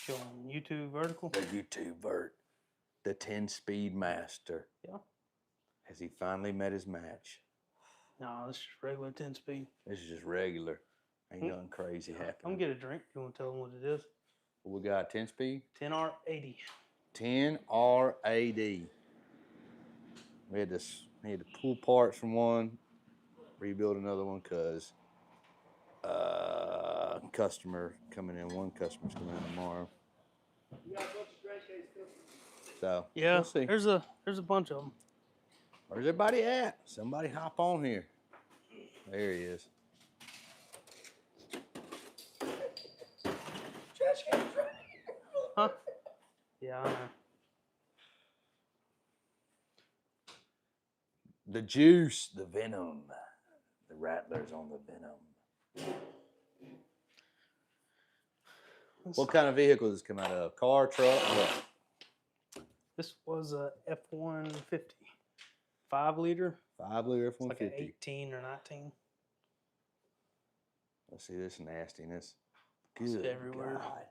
Showing YouTube vertical. The YouTube vert. The 10-speed master. Yeah. Has he finally met his match? No, this is just regular 10-speed. This is just regular. Ain't nothing crazy happening. I'm gonna get a drink. You want to tell them what it is? What we got? 10-speed? 10R80. 10R80. We had to pull parts from one, rebuild another one because customer coming in. One customer's coming in tomorrow. So Yeah, we'll see. There's a bunch of them. Where's everybody at? Somebody hop on here. There he is. Huh? Yeah, I know. The juice, the venom. The Rattler's on the venom. What kind of vehicle does this come out of? Car, truck, what? This was a F-150. 5-liter. 5-liter F-150. Like an 18 or 19. Let's see this nastiness. It's Good everywhere. God.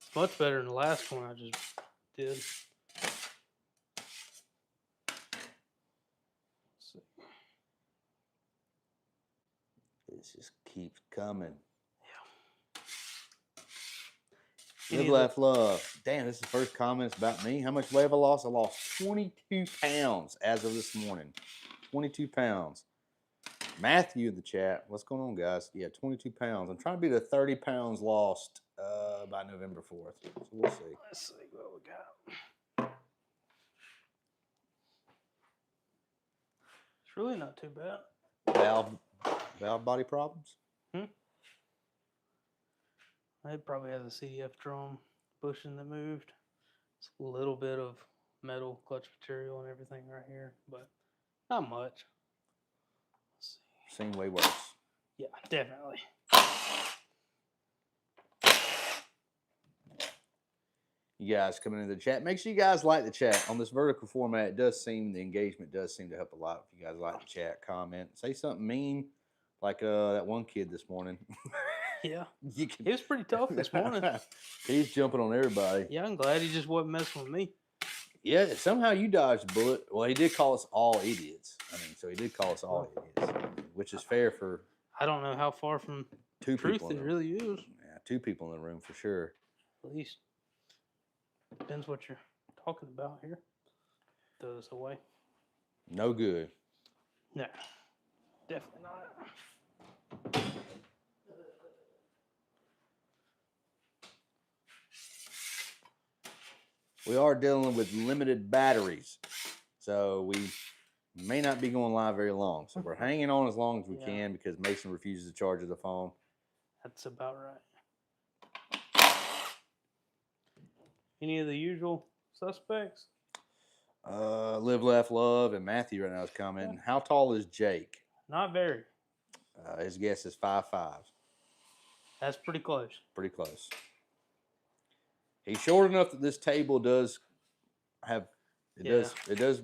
It's much better than the last one I just did. Let's see. This just keeps coming. Yeah. Live, laugh, love. Damn, this is the first comment about me. How much weight have I lost? I lost 22 pounds as of this morning. 22 pounds. Matthew in the chat. What's going on, guys? Yeah, 22 pounds. I'm trying to be to 30 pounds lost by November 4th. So we'll see. Let's see what we got. It's really not too bad. Valve body problems? It probably has a CDF drum bushing that moved. It's a little bit of metal clutch material and everything right here, but not much. Let's see. Seen way worse. Yeah, definitely. You guys coming into the chat. Make sure you guys like the chat. On this vertical format, the engagement does seem to help a lot. If you guys like the chat, comment, say something mean, like that one kid this morning. Yeah, he was pretty tough this morning. He's jumping on everybody. Yeah, I'm glad he just wasn't messing with me. Yeah, somehow you dodged a bullet. Well, he did call us all idiots. I mean, so he did call us all idiots, which is fair for. I don't know how far from two truth people it really is. Yeah, 2 people in the room for sure. At least depends what you're talking about here. Throw this away. No good. No, definitely not. We are dealing with limited batteries, so we may not be going live very long. So we're hanging on as long as we can because Mason refuses to charge the phone. That's about right. Any of the usual suspects? Live, laugh, love, and Matthew right now is commenting. How tall is Jake? Not very. His guess is 5'5". That's pretty close. Pretty close. He's short enough that this table does have it does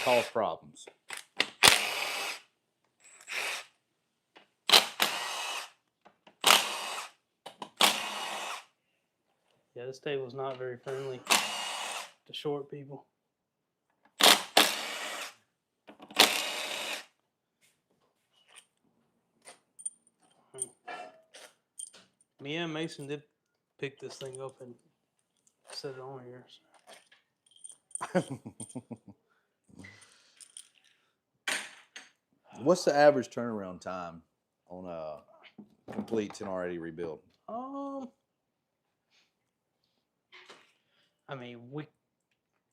cause problems. Yeah, this table's not very friendly to short people. Me and Mason did pick this thing up and set it on here. So. What's the average turnaround time on a complete 10R80 rebuild? I mean,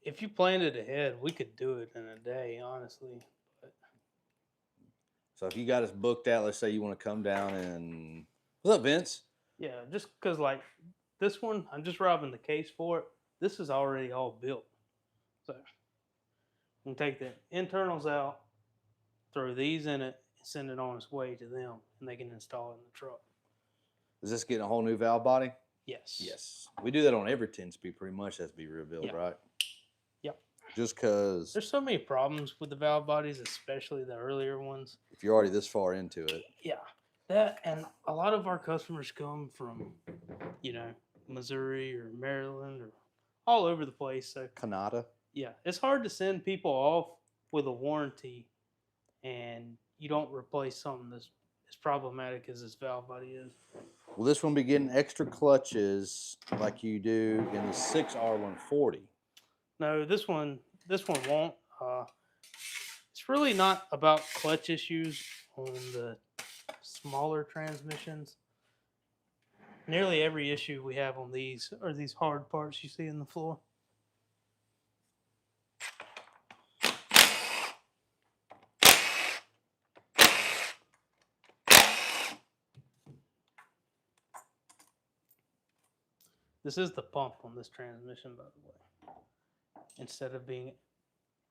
if you planned it ahead, we could do it in a day, honestly. But so if you got us booked out, let's say you want to come down and what's up, Vince? Yeah, just because like this one, I'm just robbing the case for it. This is already all built, so you can take the internals out, throw these in it, and send it on its way to them, and they can install it in the truck. Is this getting a whole new valve body? Yes. Yes. We do that on every 10-speed pretty much has to be rebuilt, right? Yep. Just because there's so many problems with the valve bodies, especially the earlier ones. If you're already this far into it. Yeah. That and a lot of our customers come from, Missouri or Maryland or all over the place. So Canada. yeah, it's hard to send people off with a warranty and you don't replace something that's as problematic as this valve body is. Will this one be getting extra clutches like you do in the 6R140? No, this one won't. It's really not about clutch issues on the smaller transmissions. Nearly every issue we have on these are these hard parts you see in the floor. This is the pump on this transmission, by the way. Instead of being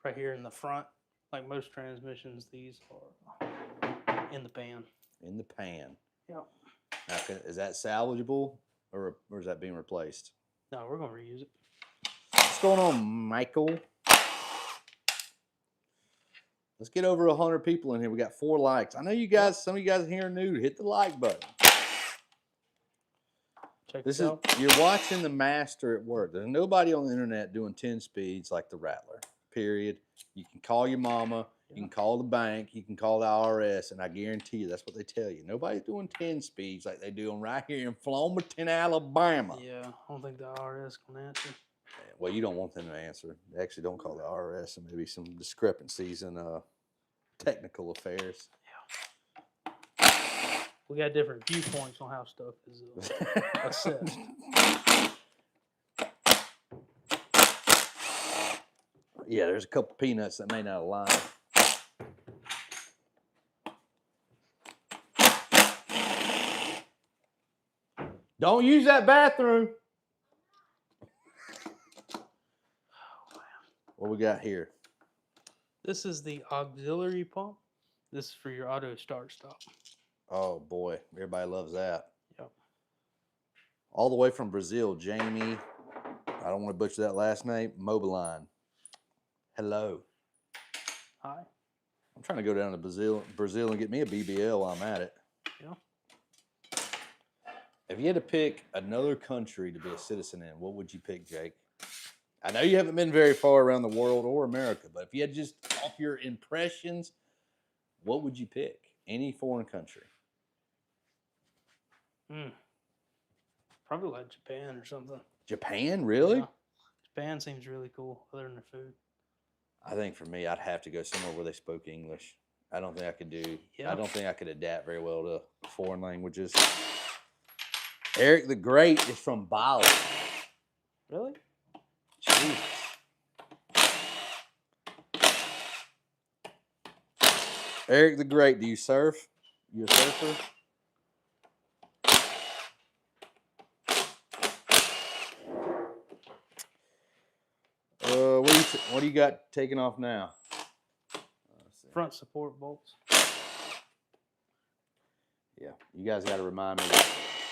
right here in the front, like most transmissions, these are in the pan. In the pan. Yep. Now, is that salvageable or is that being replaced? No, we're going to reuse it. What's going on, Michael? Let's get over 100 people in here. We got 4 likes. I know you guys, some of you guys here are new. Hit the like button. Check This this is out. you're watching the master at work. There's nobody on the internet doing 10 speeds like the Rattler. Period. You can call your mama, you can call the bank, you can call the IRS, and I guarantee you that's what they tell you. Nobody's doing 10 speeds like they do on right here in Flomaton, Alabama. Yeah, I don't think the IRS can answer. Well, you don't want them to answer. They actually don't call the IRS, and maybe some discrepancies in technical affairs. We got different viewpoints on how stuff is assessed. Yeah, there's a couple peanuts that may not align. Don't use that bathroom. What we got here? This is the auxiliary pump. This is for your auto start stop. Oh boy, everybody loves that. Yep. All the way from Brazil, Jamie. I don't want to butcher that last name. Mobiline. Hello. Hi. I'm trying to go down to Brazil and get me a BBL while I'm at it. Yeah. If you had to pick another country to be a citizen in, what would you pick, Jake? I know you haven't been very far around the world or America, but if you had just off your impressions, what would you pick? Any foreign country? Probably like Japan or something. Japan, really? Yeah. Japan seems really cool, other than the food. I think for me, I'd have to go somewhere where they spoke English. I don't think I could do. Yeah. I don't think I could adapt very well to foreign languages. Eric the Great is from Bali. Really? Jesus. Eric the Great, do you surf? You a surfer? What do you got taking off now? Front support bolts. Yeah, you guys got to remind me to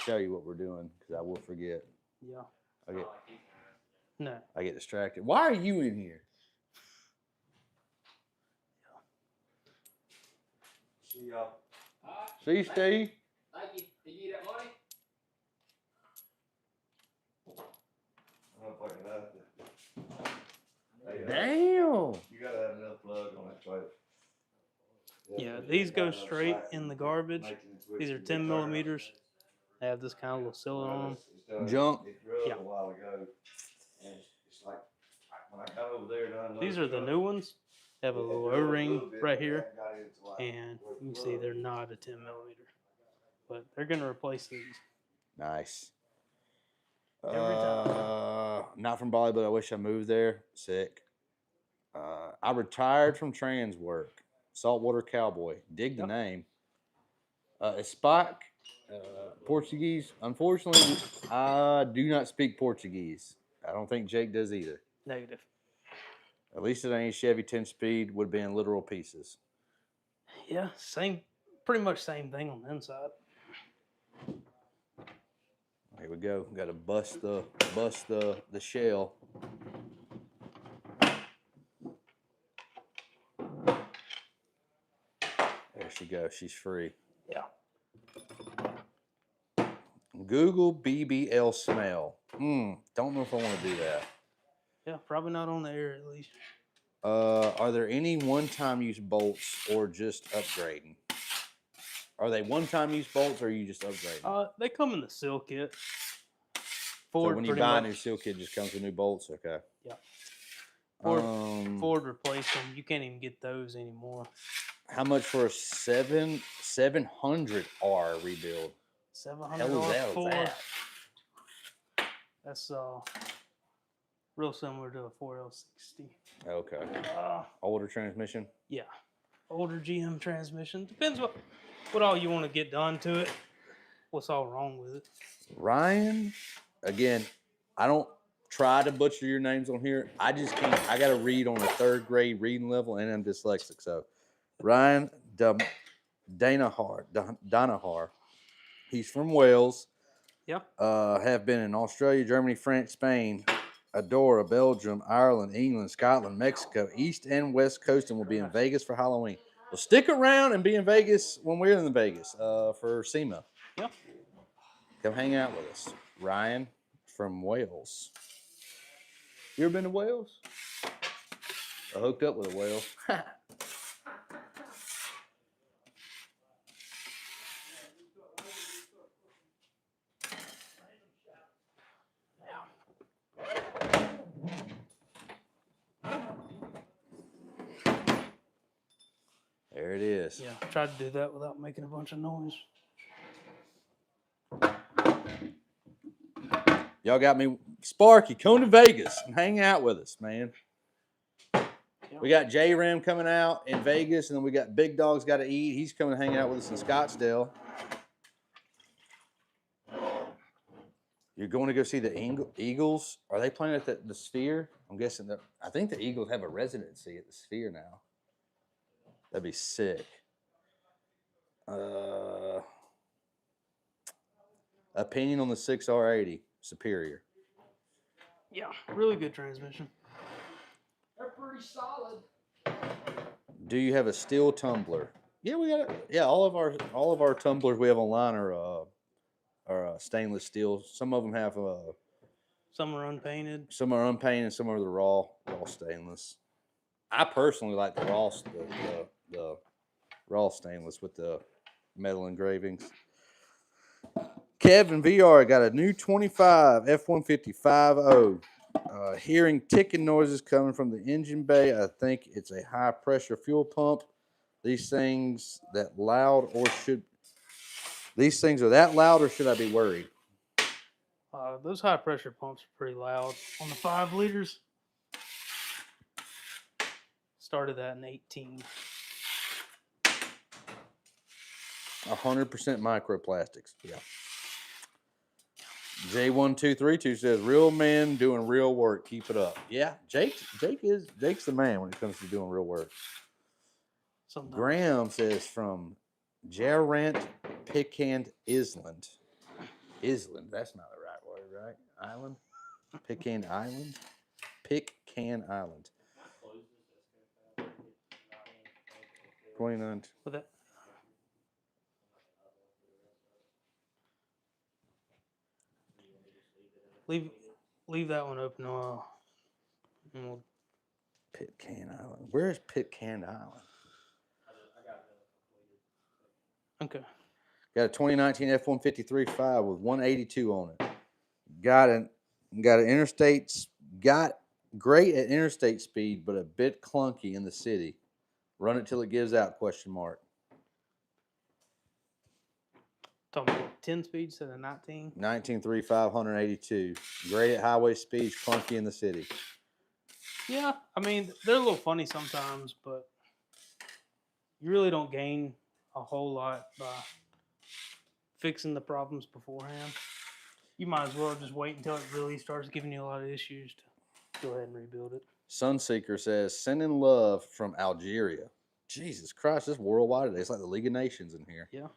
show you what we're doing because I will forget. Yeah. I get distracted. Why are you in here? See y'all. See you, Steve. Thank you. Did you get that money? I don't know if I can have it. Damn. You gotta have enough plug on that trailer. Yeah, these go straight in the garbage. These are 10 millimeters. They have this kind of little cylinder on them. Junk. It drilled Yeah. a while ago, and it's like when I got over there and unloaded These are the truck, new ones. They have a it little drilled O-ring bit, right but here. that got into like And where the you can see plug they're is. not a 10 millimeter. But they're going to replace these. Nice. Every time. Not from Bali, but I wish I moved there. Sick. I retired from trans work. Saltwater Cowboy. Dig the Yep. name. Is Spock Portuguese? Unfortunately, I do not speak Portuguese. I don't think Jake does either. Negative. At least it ain't Chevy 10-speed. Would be in literal pieces. Yeah, pretty much same thing on the inside. Here we go. Got to bust the shell. There she goes. She's free. Yeah. Google BBL smell. Don't know if I want to do that. Yeah, probably not on the air at least. Are there any one-time use bolts or just upgrading? Are they one-time use bolts or are you just upgrading? They come in the seal kit. So Ford when you pretty buy a much. new seal kit, it just comes with new bolts. Okay. Yeah. Ford, Um, Ford replaced them. You can't even get those anymore. How much for a 700R rebuild? $700 Hell is that? Ford. That's real similar to a 4L60. Okay. Uh, Older transmission. yeah, older GM transmission. Depends what all you want to get done to it. What's all wrong with it? Ryan, again, I don't try to butcher your names on here. I just can't. I got to read on a 3rd grade reading level, and I'm dyslexic. So, Ryan Danahar. He's from Wales. Yeah. Have been in Australia, Germany, France, Spain, Andorra, Belgium, Ireland, England, Scotland, Mexico, East and West Coast, and will be in Vegas for Halloween. Well, stick around and be in Vegas when we're in Vegas for SEMA. Yeah. Come hang out with us. Ryan from Wales. You ever been to Wales? I hooked up with a whale. There it is. Yeah. Tried to do that without making a bunch of noise. Y'all got me. Sparky, come to Vegas and hang out with us, man. We got J-Ram coming out in Vegas, and then we got Big Dog's Got to Eat. He's coming to hang out with us in Scottsdale. You're going to go see the Eagles. Are they playing at the Sphere? I'm guessing that. I think the Eagles have a residency at the Sphere now. That'd be sick. Opinion on the 6R80 Superior. Yeah, really good transmission. They're pretty solid. Do you have a steel tumbler? Yeah, we got it. Yeah, all of our tumblers we have online are stainless steel. Some of them have Some are unpainted. some are unpainted, some are the raw stainless. I personally like the raw stainless with the metal engravings. Kevin VR got a new 25 F-150 5.0. Hearing ticking noises coming from the engine bay. I think it's a high pressure fuel pump. These things are that loud, or should I be worried? Those high pressure pumps are pretty loud on the 5 liters. Started that in 18. 100% microplastics. Yeah. J1232 says, "Real men doing real work. Keep it up." Yeah, Jake's the man when it comes to doing real work. Sometimes. Graham says from Gerant Pickand Island. Island, that's not the right word, right? Island? Pickand Island? Pitcairn Island. 29. With that. Leave that one open. And we'll... Pitcairn Island. Where is Pitcairn Island? Okay. Got a 2019 F-150 3.5 with 182 on it. Got an interstate. Got great at interstate speed, but a bit clunky in the city. Run it till it gives out? ? Talking about 10 speed instead of 19. 19.35, 182. Great at highway speeds, clunky in the city. Yeah, I mean, they're a little funny sometimes, but you really don't gain a whole lot by fixing the problems beforehand. You might as well just wait until it really starts giving you a lot of issues to go ahead and rebuild it. Sunseeker says, "Sending love from Algeria." Jesus Christ, this worldwide today. It's like the League of Nations in here. Yeah.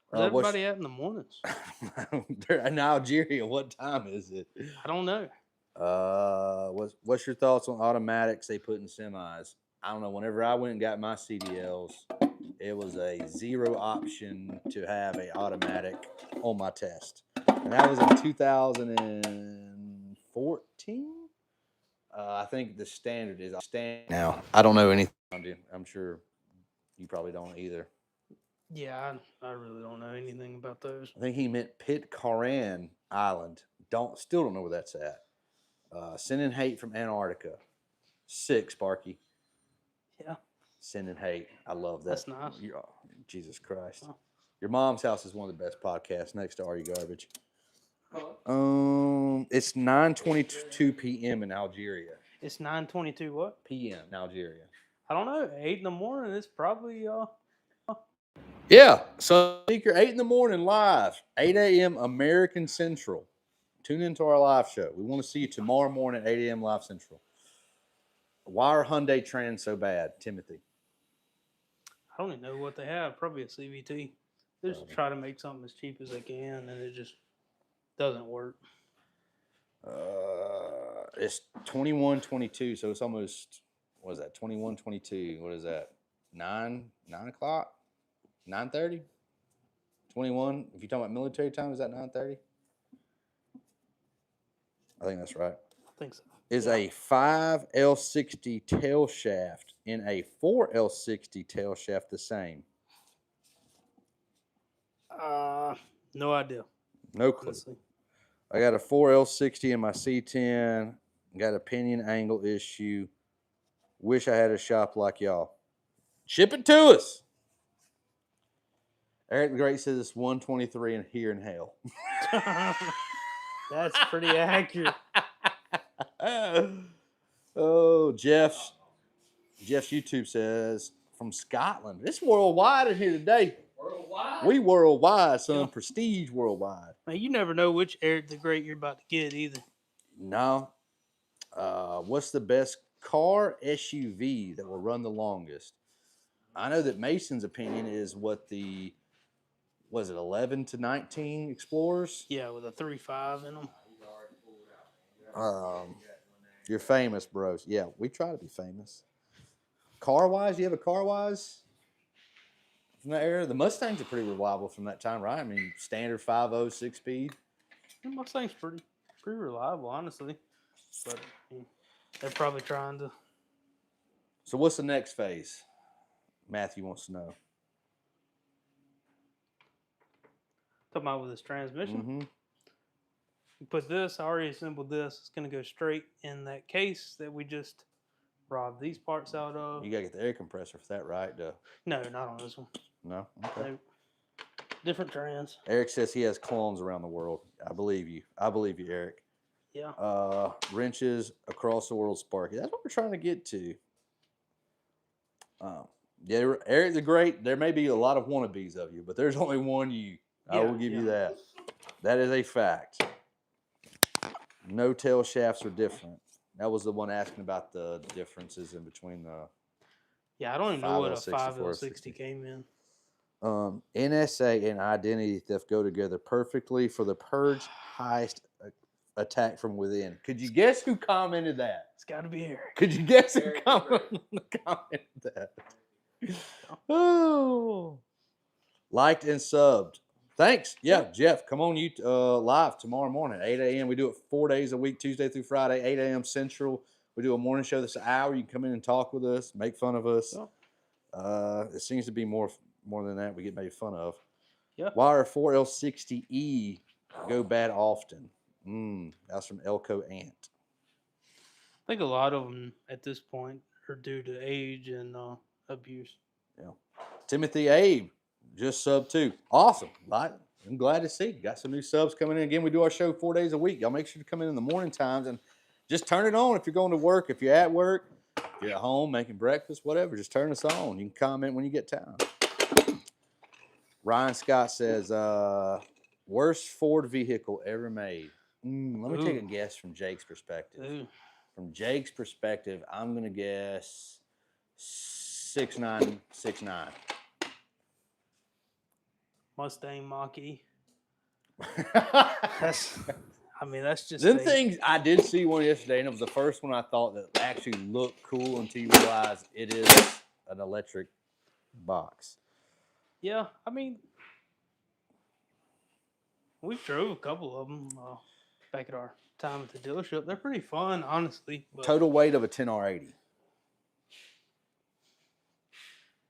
Where's everybody at in the mornings? They're in Algeria. What time is it? I don't know. What's your thoughts on automatics they put in semis? I don't know. Whenever I went and got my CDLs, it was a 0 option to have a automatic on my test. And that was in 2014. I think the standard is now. I don't know anything. I'm sure you probably don't either. Yeah, I really don't know anything about those. I think he meant Pitcairn Island. Still don't know where that's at. Sending hate from Antarctica. Sick, Sparky. Yeah. Sending hate. I love that. That's nice. Jesus Christ. Oh. Your mom's house is one of the best podcasts next to Are You Garbage? It's 9:22 p.m. in Algeria. It's 9:22 what? p.m. in Algeria. I don't know. 8 in the morning. It's probably Yeah. So speaker 8 in the morning live, 8 a.m. American Central. Tune into our live show. We want to see you tomorrow morning at 8 a.m. Live Central. Why are Hyundai trans so bad, Timothy? I don't even know what they have. Probably a CVT. They just try to make something as cheap as they can, and it just doesn't work. It's 21:22, so it's almost, what is that? 21:22. What is that? 9 o'clock? 9:30? 21. If you're talking about military time, is that 9:30? I think that's right. I think so. Is a 5L60 tail shaft and a 4L60 tail shaft the same? No idea. No clue. Honestly. I got a 4L60 in my C10. Got a pinion angle issue. Wish I had a shop like y'all. Ship it to us. Eric the Great says it's 123 and here in hell. That's pretty accurate. Oh, Jeff's YouTube says from Scotland. It's worldwide in here today. Worldwide? We worldwide, son. Yeah. Prestige worldwide. Man, you never know which Eric the Great you're about to get either. No. What's the best car SUV that will run the longest? I know that Mason's opinion is was it 11 to 19 Explorers? Yeah, with a 3.5 in them. You're famous, bros. Yeah, we try to be famous. Car-wise, you have a car-wise from that era? The Mustangs are pretty reliable from that time, right? I mean, standard 5.0, 6-speed. The Mustang's pretty reliable, honestly. But they're probably trying to. So what's the next phase? Matthew wants to know. Talking about with this transmission. Mm-hmm. You put this, I already assembled this. It's going to go straight in that case that we just robbed these parts out of. You got to get the air compressor for that, right? No, not on this one. No? Okay. No. Different trans. Eric says he has clones around the world. I believe you. Eric. Yeah. Wrenches across the world, Sparky. That's what we're trying to get to. Yeah, Eric the Great, there may be a lot of wannabes of you, but there's only one you. I will give you that. That is a fact. No tail shafts are different. That was the one asking about the differences in between the. Yeah, I don't even know what a 5L60, 5L60 came in. NSA and identity theft go together perfectly for the purge heist attack from within. Could you guess who commented that? It's got to be Eric. Could you guess who commented that? Oh, liked and subbed. Thanks. Yeah, Jeff, come on live tomorrow morning, 8 a.m. We do it 4 days a week, Tuesday through Friday, 8 a.m. Central. We do a morning show that's an hour. You can come in and talk with us, make fun of us. Yeah. It seems to be more than that we get made fun of. Yeah. Why are 4L60E go bad often? That's from Elko Ant. I think a lot of them at this point are due to age and abuse. Yeah. Timothy Abe just sub 2. Awesome. I'm glad to see. Got some new subs coming in. Again, we do our show 4 days a week. Y'all make sure to come in the morning times and just turn it on if you're going to work. If you're at work, if you're at home making breakfast, whatever, just turn us on. You can comment when you get time. Ryan Scott says, worst Ford vehicle ever made. Let me take a guess from Jake's perspective. Ooh. From Jake's perspective, I'm going to guess 6969. Mustang Mach-E. That's just them things. I did see one yesterday, and it was the first one I thought that actually looked cool until you realize it is an electric box. Yeah, I mean, We've drove a couple of them back at our time at the dealership. They're pretty fun, honestly. But Total weight of a 10R80.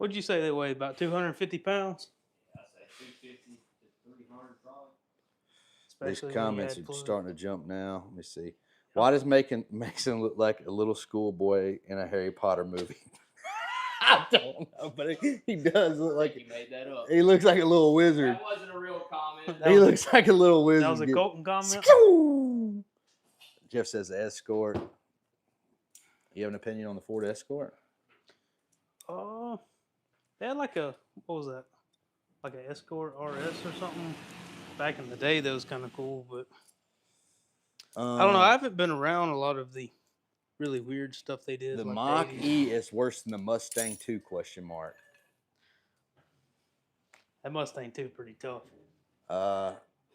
what'd you say they weigh? About 250 pounds? I say 250 to 300 probably. These Especially when you comments add are plug. starting to jump now. Let me see. Why does Mason look like a little schoolboy in a Harry Potter movie? I don't know, but he does look like You made that up. he looks like a little wizard. That wasn't a real comment. That He was- looks like a little wizard. That was a Colton comment. Skoo! Jeff says Escort. You have an opinion on the Ford Escort? They had like a, what was that? Like an Escort RS or something. Back in the day, that was kind of cool, but I don't know. I haven't been around a lot of the really weird stuff they did. The like Mach 80s. E is worse than the Mustang 2 question mark. That Mustang 2 pretty tough.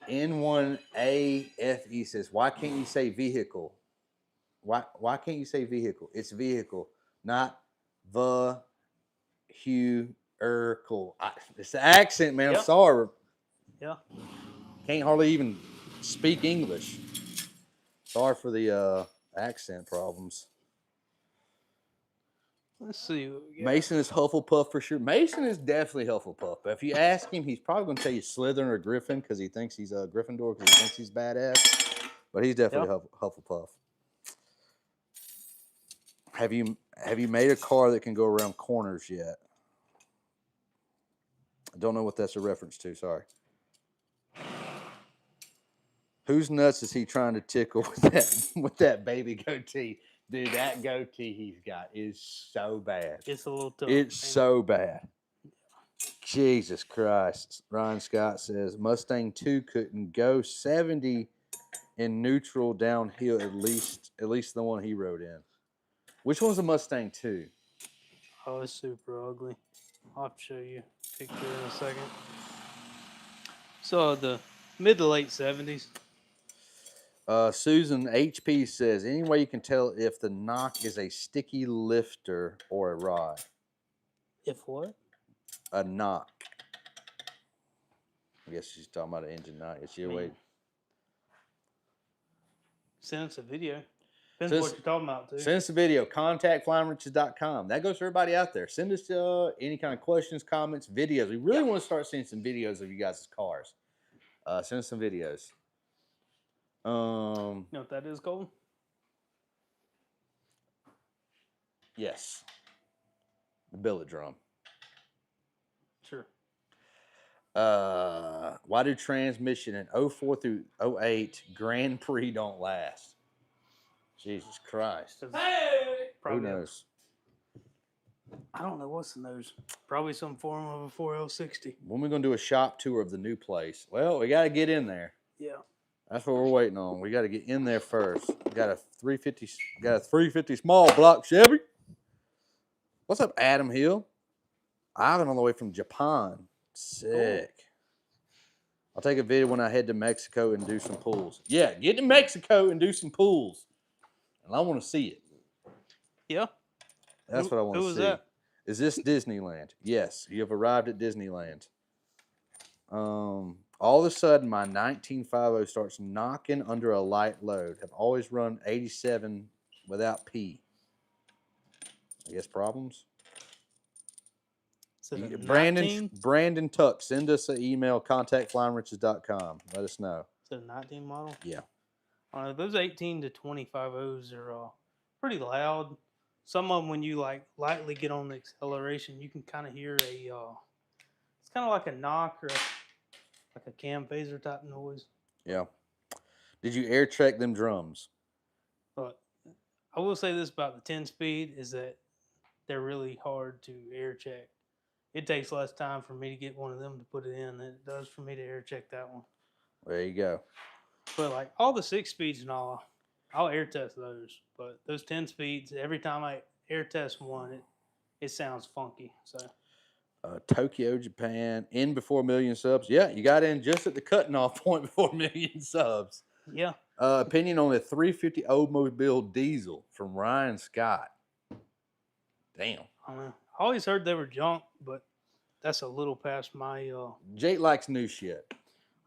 N1AFE says, why can't you say vehicle? Why can't you say vehicle? It's vehicle, not the It's the accent, man. Yep. I'm sorry. Yeah. Can't hardly even speak English. Sorry for the accent problems. Let's see. What we got. Mason is Hufflepuff for sure. Mason is definitely Hufflepuff. But if you ask him, he's probably going to tell you Slytherin or Griffin because he thinks he's a Gryffindor because he thinks he's badass. But he's definitely Hufflepuff. Have you made a car that can go around corners yet? I don't know what that's a reference to. Sorry. Whose nuts is he trying to tickle with that baby goatee? Dude, that goatee he's got is so bad. It's a little tough. It's so bad. Jesus Christ. Ryan Scott says Mustang 2 couldn't go 70 in neutral downhill, at least the one he rode in. Which one's a Mustang 2? Oh, it's super ugly. I'll have to show you a picture in a second. So the mid to late 70s. Susan HP says, any way you can tell if the knock is a sticky lifter or a rod? If what? A knock. I guess she's talking about an engine knock. It's your way. Send us a video. Depends what you're talking about, too. Send us a video. Contact flyingriches.com. That goes for everybody out there. Send us any kind of questions, comments, videos. We really want to start seeing some videos of you guys' cars. Send us some videos. You know what that is, Colton? Yes. The billet drum. Sure. Why do transmission in 04 through 08 Grand Prix don't last? Jesus Christ. Who knows? I don't know what's in those. Probably some form of a 4L60. When we going to do a shop tour of the new place? Well, we got to get in there. Yeah. That's what we're waiting on. We got to get in there first. Got a 350 small block Chevy. What's up, Adam Hill? Ivan all the way from Japan. Sick. Cool. I'll take a video when I head to Mexico and do some pools. Yeah, get to Mexico and do some pools. And I want to see it. Yeah. That's what I want to see. Who was that? Is this Disneyland? Yes, you have arrived at Disneyland. All of a sudden, my 1950 starts knocking under a light load. Have always run 87 without P. I guess problems. Brandon Tuck, send us an email, contactflyingriches.com. Let us know. Is it a 19 model? Yeah. Those 18 to 25s are pretty loud. Some of them, when you like lightly get on the acceleration, you can kind of hear a. It's kind of like a knock or like a cam phaser type noise. Yeah. Did you air check them drums? But I will say this about the 10-speed is that they're really hard to air check. It takes less time for me to get one of them to put it in than it does for me to air check that one. There you go. But like all the 6-speeds and all, I'll air test those. But those 10-speeds, every time I air test one, it sounds funky. So. Tokyo, Japan, in before 1 million subs. Yeah, you got in just at the cutting off point before 1 million subs. Yeah. Opinion on the 350 Oldsmobile diesel from Ryan Scott. Damn. I don't know. I always heard they were junk, but that's a little past my. Jake likes new shit.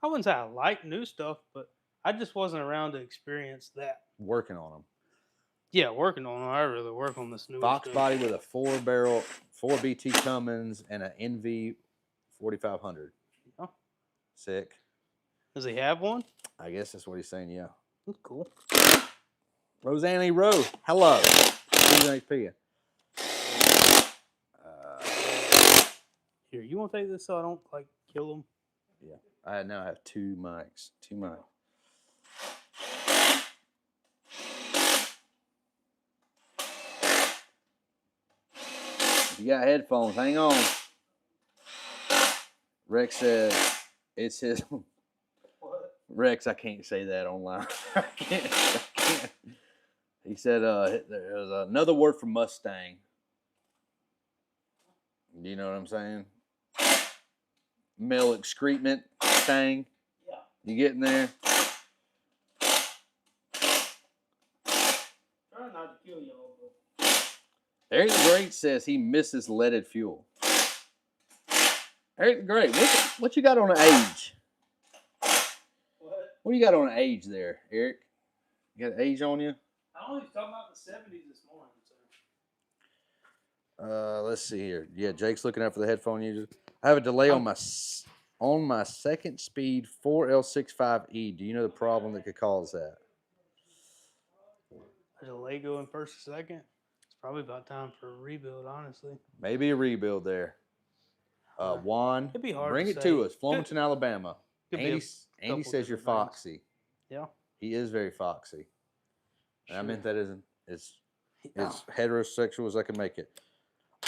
I wouldn't say I like new stuff, but I just wasn't around to experience that. Working on them. Yeah, working on it. I really work on this newer Fox stuff. body with a 4-barrel, 4BT Cummins, and an NV 4500. Yeah. Sick. Does he have one? I guess that's what he's saying. Yeah. That's cool. Roseanne E. Rowe. Hello. HP. Here, you want to take this so I don't like kill him? Yeah. I now have 2 mics. 2 mics. If you got headphones, hang on. Rex said it's his. What? Rex, I can't say that online. I can't. He said there's another word for Mustang. Do you know what I'm saying? Male excrement, Stang. Yeah. You getting there? Trying not to kill y'all. Eric the Great says he misses leaded fuel. Eric the Great, what you got on the age? What you got on the age there, Eric? You got an age on you? I only was talking about the 70s this morning. So. Let's see here. Yeah, Jake's looking out for the headphone user. I have a delay on my second speed 4L65E. Do you know the problem that could cause that? There's a Lego in first and second. It's probably about time for a rebuild, honestly. Maybe a rebuild there. Juan, It'd be hard bring to it say. to us. Flemington, Alabama. Could be a Andy couple says you're different things. foxy. Yeah. He is very foxy. And I Sure. meant that isn't as Yeah. heterosexual as I can make it.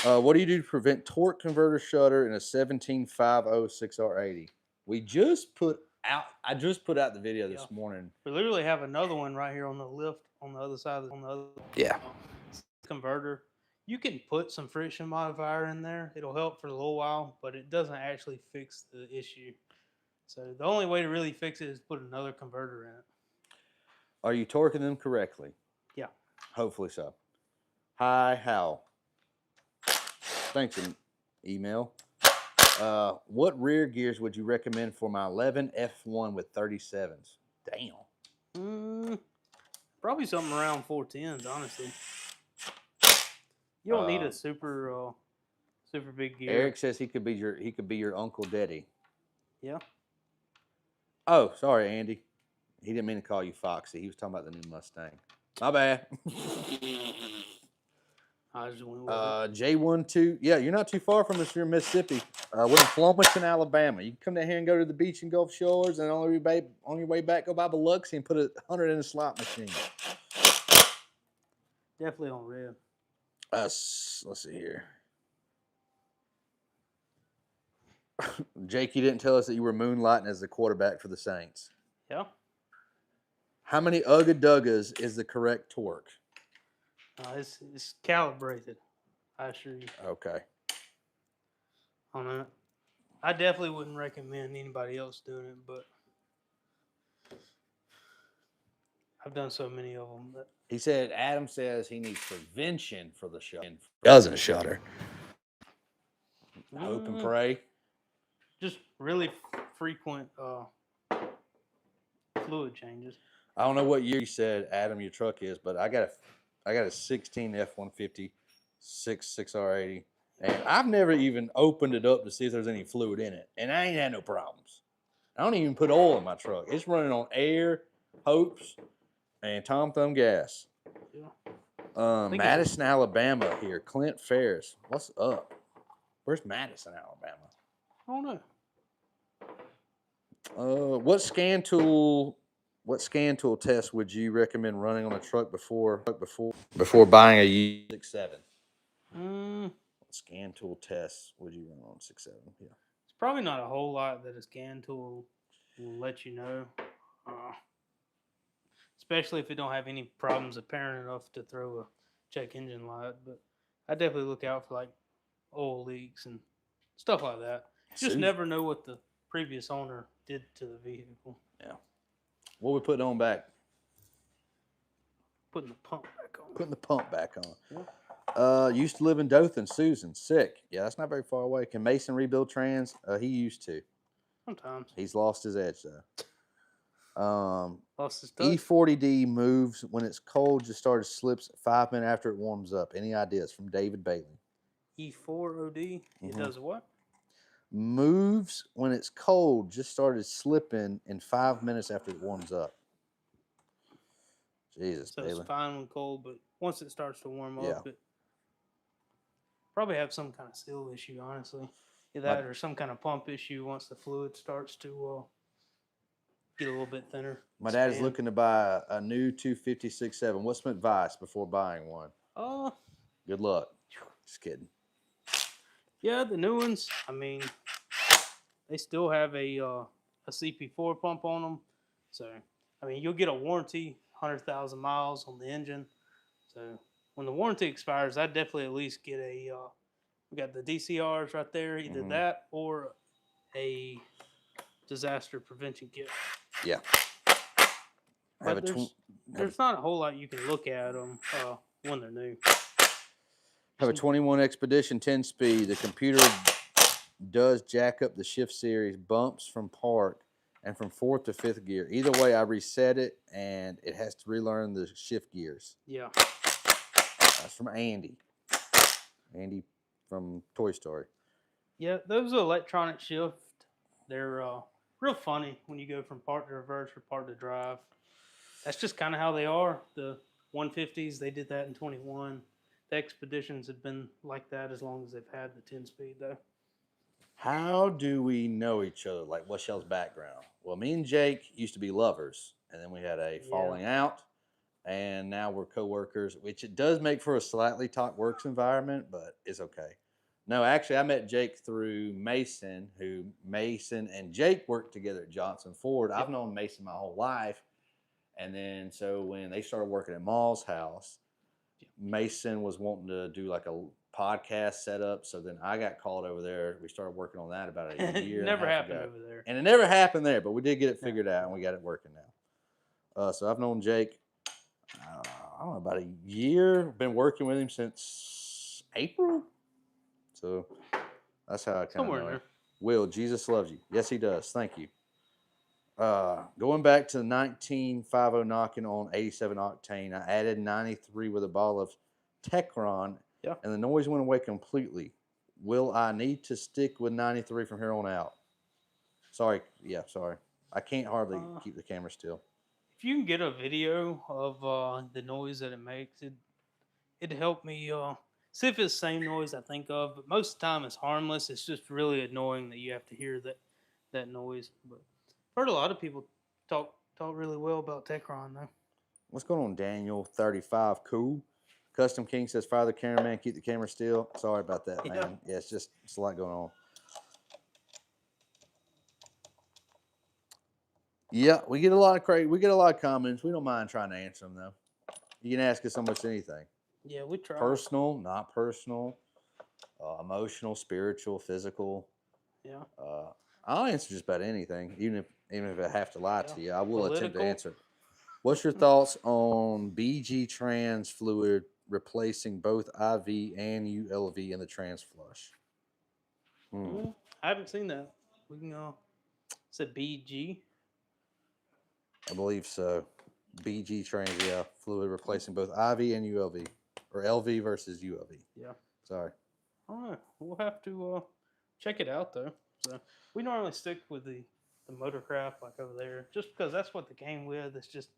What do you do to prevent torque converter shutter in a 17506R80? I just put out the video this morning. We literally have another one right here on the lift on the other side. Yeah. Converter. You can put some friction modifier in there. It'll help for a little while, but it doesn't actually fix the issue. So the only way to really fix it is put another converter in it. Are you torquing them correctly? Yeah. Hopefully so. Hi, Hal. Thanks for email. What rear gears would you recommend for my 11 F1 with 37s? Damn. Probably something around 410s, honestly. You don't need a super big gear. Eric says he could be your Uncle Daddy. Yeah. Oh, sorry, Andy. He didn't mean to call you Foxy. He was talking about the new Mustang. My bad. I just went with it. J12. Yeah, you're not too far from us. You're in Mississippi. We're in Flemington, Alabama. You can come down here and go to the beach and Gulf Shores, and on your way back, go by Biloxi and put 100 in a slot machine. Definitely on red. Let's see here. Jake, you didn't tell us that you were moonlighting as the quarterback for the Saints. Yeah. How many Ugga-Duggas is the correct torque? It's calibrated. I assure you. Okay. On that. I definitely wouldn't recommend anybody else doing it, but I've done so many of them that. He said Adam says he needs prevention for the shutter. Doesn't shutter. Hope and pray. Just really frequent fluid changes. I don't know what year you said, Adam, your truck is, but I got a 16 F-150 6R80, and I've never even opened it up to see if there's any fluid in it, and I ain't had no problems. I don't even put oil in my truck. It's running on air, hopes, and Tom Thumb gas. Yeah. Madison, Alabama here. Clint Ferris. What's up? Where's Madison, Alabama? I don't know. What scan tool test would you recommend running on a truck before buying a used 6.7? What scan tool tests would you run on 6.7? Yeah. It's probably not a whole lot that a scan tool will let you know. Especially if it don't have any problems apparent enough to throw a check engine light. But I definitely look out for like oil leaks and stuff like that. You just never know what the previous owner did to the vehicle. Yeah. What we putting on back? Putting the pump back on. Putting the pump back on. Yeah. Used to live in Dothan. Susan, sick. Yeah, that's not very far away. Can Mason rebuild trans? He used to. Sometimes. He's lost his edge though. Lost his touch. E40D moves when it's cold, just started slips 5 minutes after it warms up. Any ideas? From David Bailey. E4OD. It Mhm. does what? Moves when it's cold, just started slipping in 5 minutes after it warms up. Jesus, So Bailey. it's fine when cold, but once it starts to warm Yeah. up, it probably have some kind of seal issue, honestly. Either that or some kind of pump issue once the fluid starts to get a little bit thinner. My dad is expand. looking to buy a new 250-6.7. What's some advice before buying one? Good luck. Just kidding. Yeah, the new ones. I mean, they still have a CP4 pump on them, so I mean you'll get a warranty, 100,000 miles on the engine. So when the warranty expires, I'd definitely at least get a. We got the DCRs right there, either that or a disaster prevention kit. Yeah. But there's not a whole lot you can look at them when they're new. Have a 21 Expedition 10-speed. The computer does jack up the shift series, bumps from park, and from 4th to 5th gear. Either way, I reset it, and it has to relearn the shift gears. Yeah. That's from Andy. Andy from Toy Story. Yeah, those electronic shift, they're real funny when you go from part to reverse or part to drive. That's just kind of how they are. The 150s, they did that in 21. The Expeditions have been like that as long as they've had the 10-speed, though. How do we know each other? Like, what's y'all's background? Well, me and Jake used to be lovers, and then we had a falling out, and now we're co-workers, which it does make for a slightly toxic works environment, but it's okay. No, actually, I met Jake through Mason, who Mason and Jake worked together at Johnson Ford. I've known Mason my whole life. And then, so when they started working at Maul's house, Mason was wanting to do like a podcast setup. So then I got called over there. We started working on that about a year. It never and a half happened ago. over there. And it never happened there, but we did get it figured out and we got it working now. So I've known Jake, I don't know, about a year. Been working with him since April. So that's how I kind of know him. Will, Jesus loves you. Yes, he does. Thank you. Going back to the 1950 knocking on 87 octane, I added 93 with a bottle of Techron, and the noise went away completely. Will I need to stick with 93 from here on out? Sorry. I can't hardly keep the camera still. If you can get a video of the noise that it makes, it'd help me see if it's the same noise I think of. But most of the time, it's harmless. It's just really annoying that you have to hear that noise. But I've heard a lot of people talk really well about Techron, though. What's going on, Daniel? 35, cool. Custom King says, fire the cameraman, keep the camera still. Sorry about that, man. Yeah, it's a lot going on. Yeah, we get a lot of comments. We don't mind trying to answer them, though. You can ask us almost anything. Yeah, we try. Personal, not personal, emotional, spiritual, physical. Yeah. I'll answer just about anything, even if I have to lie to you. I will attempt to answer. What's your thoughts on BG trans fluid replacing both IV and ULV in the trans flush? I haven't seen that. We can is it BG? I believe so. BG trans, fluid replacing both IV and ULV, or LV versus ULV. Yeah. Sorry. All right. We'll have to check it out, though. So we normally stick with the motorcraft like over there, just because that's what they came with. It's just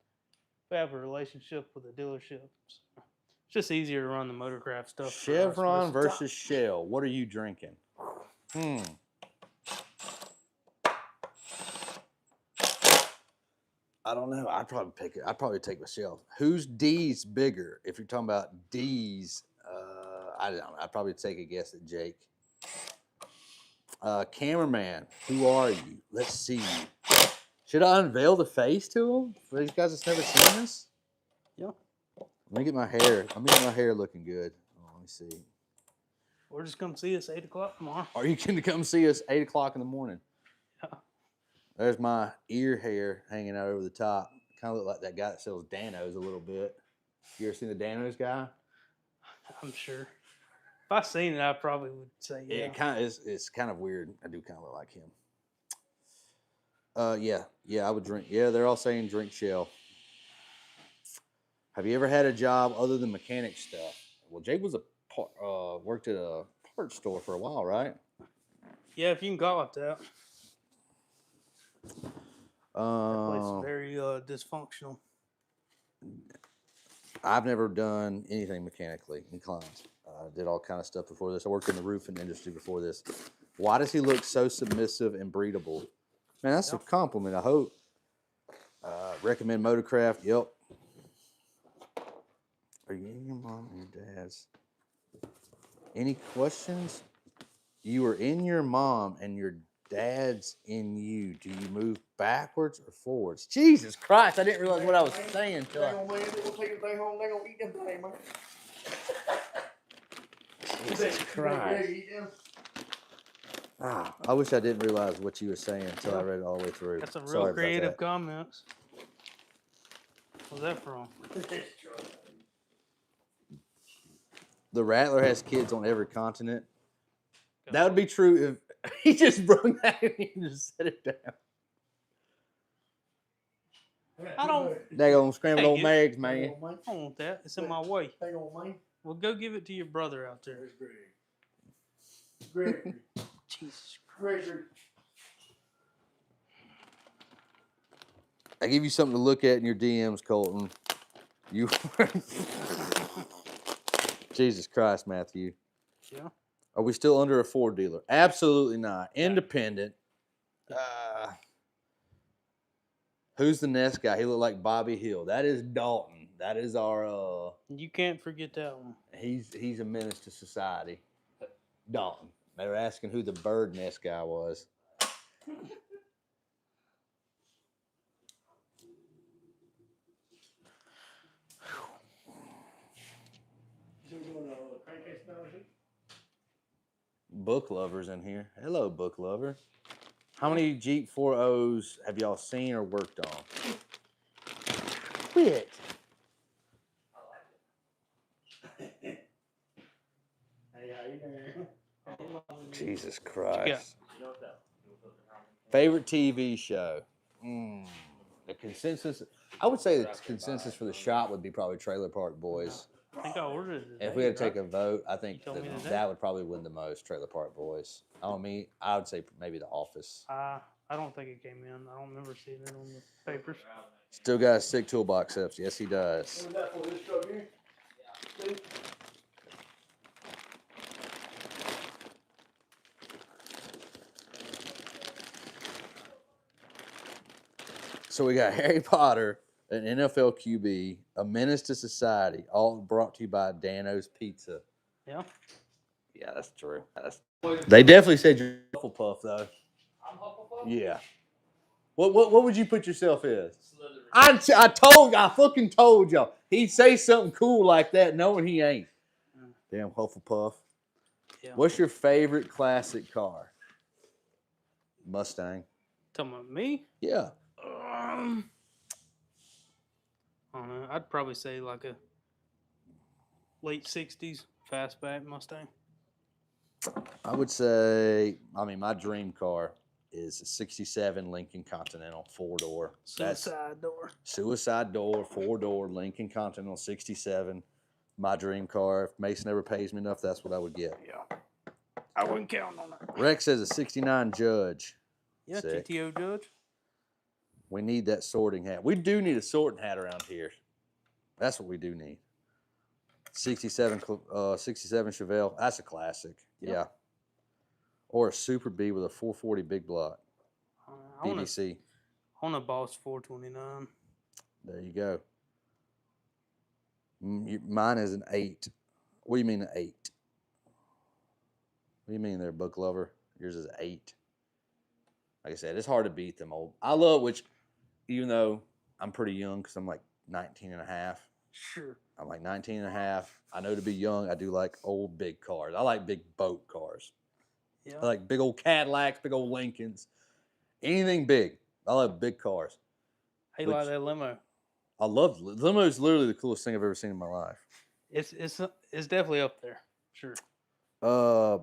we have a relationship with the dealership. So it's just easier to run the motorcraft stuff. Chevron versus Shell. What are you drinking? I don't know. I'd probably take Michelle. Who's D's bigger? If you're talking about D's, I don't know. I'd probably take a guess at Jake. Cameraman, who are you? Let's see. Should I unveil the face to him for these guys that's never seen this? Yeah. Let me get my hair. Let me get my hair looking good. Oh, let me see. Or just come see us 8 o'clock tomorrow. Or you can come see us 8 o'clock in the morning. Yeah. There's my ear hair hanging out over the top. Kind of look like that guy that sells Danos a little bit. You ever seen the Danos guy? I'm sure. If I seen it, I probably would say yeah. It's kind of weird. I do kind of look like him. Yeah, I would drink. Yeah, they're all saying drink shell. Have you ever had a job other than mechanic stuff? Well, Jake was worked at a parts store for a while, right? Yeah, if you can call it that. That place is Um, very dysfunctional. I've never done anything mechanically inclined. I did all kind of stuff before this. I worked in the roofing industry before this. Why does he look so submissive and breedable? Man, that's a compliment. I hope. Recommend Motorcraft. Yep. Are you in your mom and your dad's? Any questions? You are in your mom and your dad's in you. Do you move backwards or forwards? Jesus Christ, I didn't realize what I was saying until I... Jesus Christ. Ah, I wish I didn't realize what you were saying until I read it all the way through. Got some real Sorry about creative that. comments. Where's that from? The Rattler has kids on every continent. That would be true if he just broke that and he just set it down. I don't. They gonna scramble Hey, old eggs, man. I don't want that. It's in my way. Well, go give it to your brother out there. Gregory. Jesus Christ. Gregory. I give you something to look at in your DMs, Colton. You, Jesus Christ, Matthew. Yeah. Are we still under a Ford dealer? Absolutely not. Independent. Who's the next guy? He looked like Bobby Hill. That is Dalton. That is our. You can't forget that one. He's a menace to society. Dalton. They were asking who the bird nest guy was. Book lovers in here. Hello, book lover. How many Jeep 4.0s have y'all seen or worked on? Quit. Jesus Christ. Favorite TV show? The consensus. I would say the consensus for the shop would be probably Trailer Park Boys. I think I ordered it. If we had to take a vote, I think told me today. that would probably win the most. Trailer Park Boys. I would say maybe The Office. I don't think it came in. I don't remember seeing it on the papers. Still got a sick toolbox ups. Yes, he does. Was that for this truck here? See? So we got Harry Potter, an NFL QB, a menace to society, all brought to you by Dano's Pizza. Yeah. Yeah, that's true. They definitely said you're Hufflepuff, though. I'm Hufflepuff? Yeah. What would you put yourself as? I fucking told y'all. He'd say something cool like that, knowing he ain't. Damn Hufflepuff. Yeah. What's your favorite classic car? Mustang. Talking about me? Yeah. I don't know. I'd probably say like a late 60s fastback Mustang. I would say, my dream car is a 67 Lincoln Continental 4-door. Suicide door. Suicide door, 4-door Lincoln Continental 67. My dream car. If Mason ever pays me enough, that's what I would get. Yeah. I wouldn't count on it. Rex says a 69 Judge. Yeah, Sick. GTO Judge. We need that sorting hat. We do need a sorting hat around here. That's what we do need. 67 Chevelle. That's a classic. Yep. Yeah. Or a Super B with a 440 big block. I want BBC. a Boss 429. There you go. Mine is an 8. What do you mean an 8? What do you mean there, book lover? Yours is an 8. Like I said, it's hard to beat them old. I love even though I'm pretty young because I'm like 19 and a half. Sure. I'm like 19 and a half. I know to be young, I do like old big cars. I like big boat cars. Yeah. I like big old Cadillacs, big old Lincolns. Anything big. I love big cars. Hey, like that limo. I love limo is literally the coolest thing I've ever seen in my life. It's definitely up there. Sure.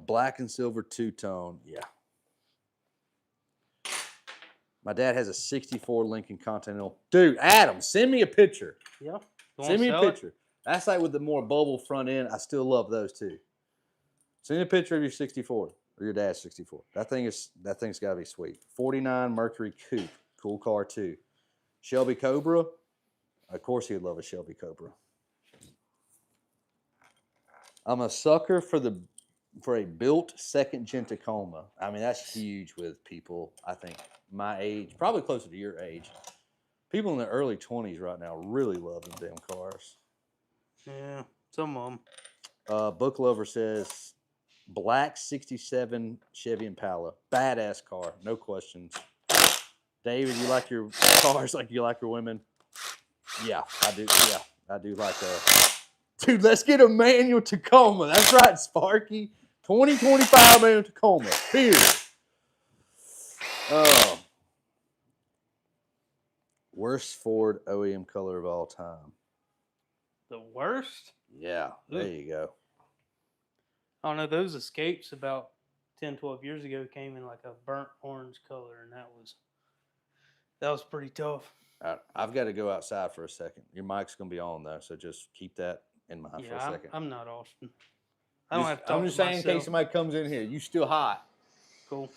Black and silver two-tone. Yeah. My dad has a 64 Lincoln Continental. Dude, Adam, send me a picture. Yeah. You Send me a sell it? picture. That's like with the more bubble front end. I still love those too. Send me a picture of your 64 or your dad's 64. That thing's got to be sweet. 49 Mercury Coupe, cool car too. Shelby Cobra, of course he'd love a Shelby Cobra. I'm a sucker for a built second gen Tacoma. I mean, that's huge with people, I think, my age, probably closer to your age. People in their early 20s right now really love them damn cars. Yeah, some of them. Book Lover says, black 67 Chevy Impala. Badass car, no questions. David, you like your cars like you like your women? Yeah, I do. Yeah, I do like Dude, let's get a manual Tacoma. That's right, Sparky. 2025 manual Tacoma. Period. Worst Ford OEM color of all time. The worst? Yeah, there you go. I don't know. Those Escapes about 10, 12 years ago came in like a burnt orange color, and that was pretty tough. I've got to go outside for a second. Your mic's going to be on, though, so just keep that in mind for a second. I'm not Austin. I don't have to talk I'm just to saying myself. in case somebody comes in here. You still hot. Cool.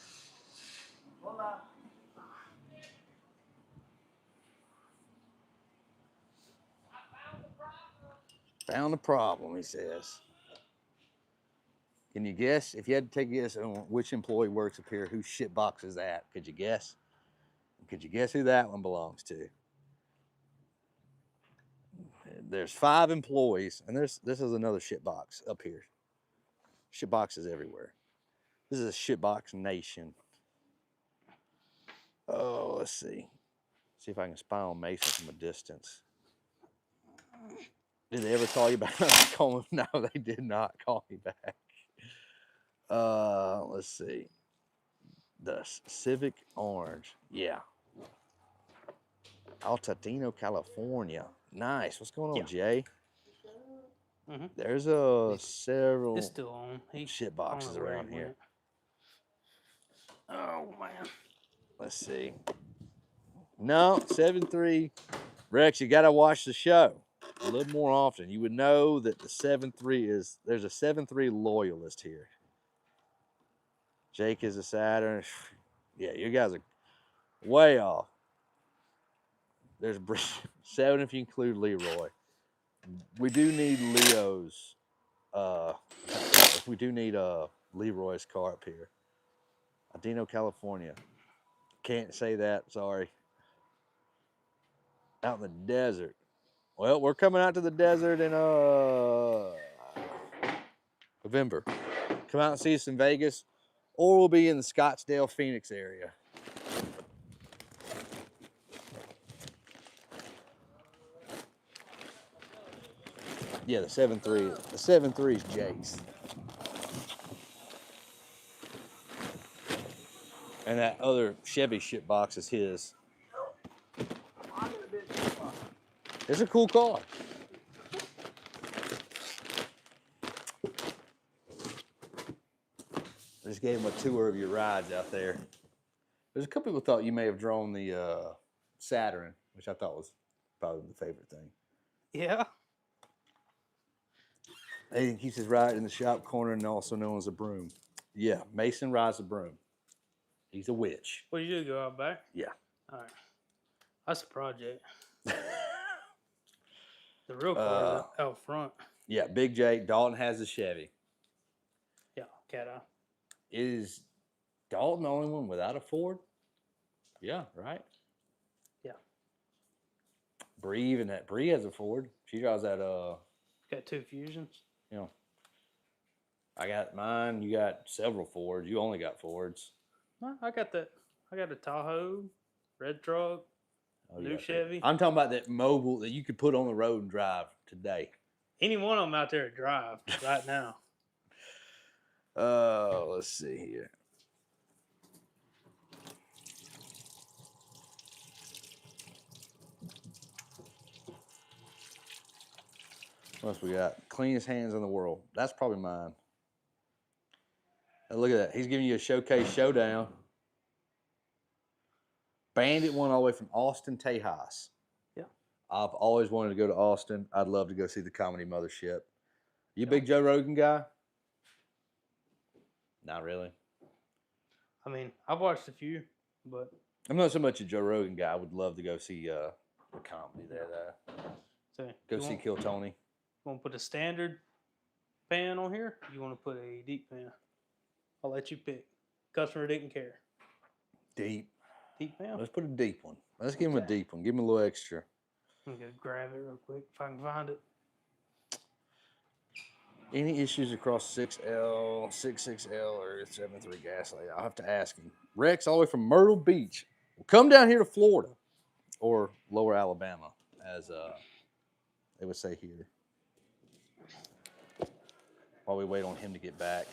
Found the problem, he says. Can you guess? If you had to take a guess on which employee works up here, whose shitbox is that? Could you guess? Could you guess who that one belongs to? There's 5 employees, and this is another shitbox up here. Shitboxes everywhere. This is a shitbox nation. Oh, let's see. See if I can spy on Mason from a distance. Did they ever call you back? No, they did not call me back. Let's see. The Civic Orange. Yeah. Altadena, California. Nice. What's going on, Jay? Mm-hmm. There's several It's still on. shit boxes around here. Oh, man. Let's see. No, 7.3. Rex, you got to watch the show a little more often. You would know that the 7.3 there's a 7.3 loyalist here. Jake is a Saturn. Yeah, you guys are way off. There's 7 if you include Leroy. We do need Leo's. We do need Leroy's car up here. Adeno, California. Can't say that. Sorry. Out in the desert. Well, we're coming out to the desert in November. Come out and see us in Vegas, or we'll be in the Scottsdale, Phoenix area. Yeah, the 7.3. The 7.3 is Jake's. And that other Chevy shit box is his. It's a cool car. I just gave him a tour of your rides out there. There's a couple people thought you may have drawn the Saturn, which I thought was probably the favorite thing. Yeah. Aiden keeps his ride in the shop corner and also known as a broom. Yeah, Mason rides a broom. He's a witch. What you do, go out back? Yeah. All right. That's a project. The real car is out front. Yeah, Big J. Dalton has a Chevy. Yeah, cat eye. Is Dalton the only one without a Ford? Yeah, right? Yeah. Bree has a Ford. She drives that Got 2 Fusions. You know. I got mine. You got several Fords. You only got Fords. No, I got that. I got a Tahoe, red truck, new Chevy. I'm talking about that mobile that you could put on the road and drive today. Any one of them out there to drive right now. Let's see here. What else we got? Cleanest hands in the world. That's probably mine. Now look at that. He's giving you a showcase showdown. Bandit one all the way from Austin, Tejas. Yeah. I've always wanted to go to Austin. I'd love to go see the Comedy Mothership. You a Yeah. big Joe Rogan guy? Not really. I mean, I've watched a few, but I'm not so much a Joe Rogan guy. I would love to go see the comedy there, though. so Go you see want, Kill Tony. want to put a standard pan on here? You want to put a deep pan? I'll let you pick. Customer didn't care. Deep. Deep pan? Let's put a deep one. Let's give him a Okay. deep one. Give him a little extra. I'm going to grab it real quick if I can find it. Any issues across 6L, 66L, or 73 gas lane? I'll have to ask him. Rex, all the way from Myrtle Beach. Well, come down here to Florida or lower Alabama, as they would say here. While we wait on him to get back,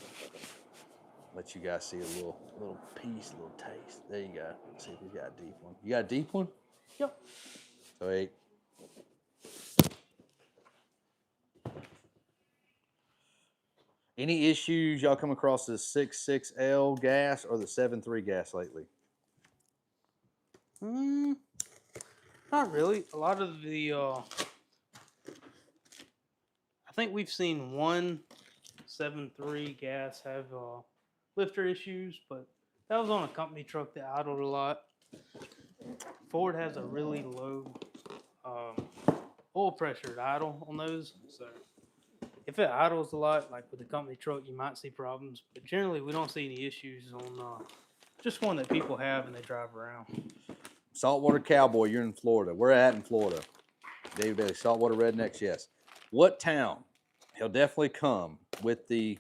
let you guys see a little piece, a little taste. There you go. Let's see if he's got a deep one. You got a deep one? Yep. So 8. Any issues y'all come across the 66L gas or the 73 gas lately? Not really. A lot of the, I think we've seen one 7.3 gas have lifter issues, but that was on a company truck that idled a lot. Ford has a really low oil pressure to idle on those, so if it idles a lot, like with the company truck, you might see problems. But generally, we don't see any issues on just one that people have and they drive around. Saltwater Cowboy, you're in Florida. We're at in Florida. Dave Daly, Saltwater Rednecks, yes. What town? He'll definitely come with the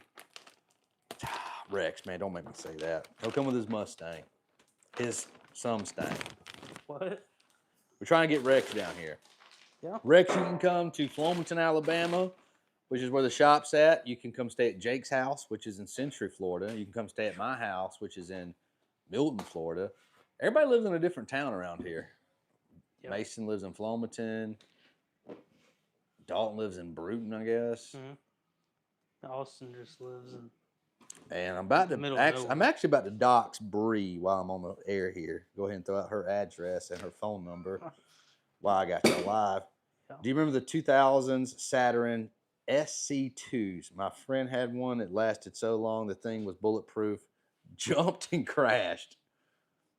Rex, man, don't make me say that. He'll come with his Mustang. His Mustang. What? We're trying to get Rex down here. Yeah. Rex, you can come to Flomaton, Alabama, which is where the shop's at. You can come stay at Jake's house, which is in Century, Florida. You can come stay at my house, which is in Milton, Florida. Everybody lives in a different town around here. Yep. Mason lives in Flomaton. Dalton lives in Bruton, I guess. Mm-hmm. Austin just lives in. And I'm about to Middle of actually, I'm nowhere. actually about to dox Bree while I'm on the air here. Go ahead and throw out her address and her phone number while I got you live. Yeah. Do you remember the 2000s Saturn SC2s? My friend had one that lasted so long, the thing was bulletproof, jumped and crashed.